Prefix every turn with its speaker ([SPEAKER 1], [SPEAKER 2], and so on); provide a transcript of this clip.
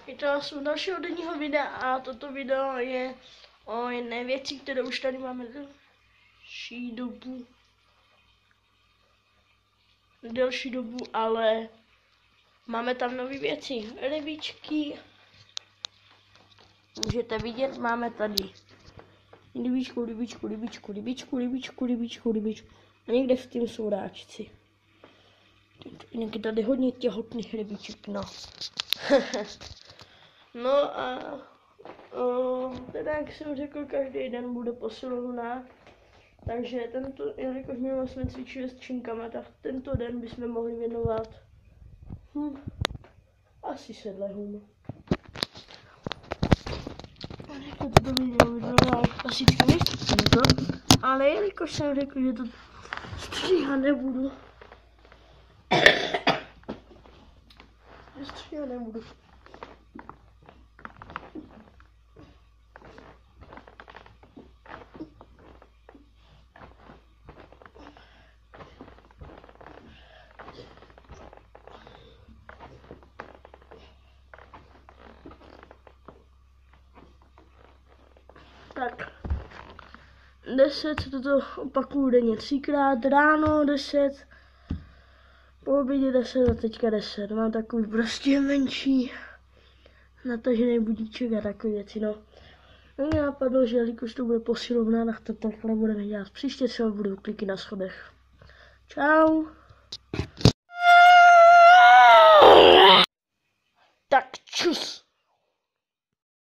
[SPEAKER 1] Vítám u dalšího denního videa a toto video je o jedné věci, které už tady máme delší dobu, ale máme tam nové věci, rybičky. Můžete vidět, máme tady rybičku. A někde v tím jsou ráčci. Někde tady hodně těhotných rybiček, no. No a teda jak jsem řekl, každý den bude posilovna. Takže jelikož my jsme cvičili s činkama, tak tento den bychom mohli věnovat asi sedlehům. Jako toto video vypadá klasicky to, ale jelikož jsem řekl, že to stříhat nebudu. Tak, 10, toto opakuju denně 3krát, ráno 10, po obědě 10 a teďka 10. Mám takový prostě menší natažený budíček a takové věci, no. Mě napadlo, že jelikož to bude posilovna, tak to takhle budeme dělat. Příště třeba budou kliky na schodech. Čau. Tak čus.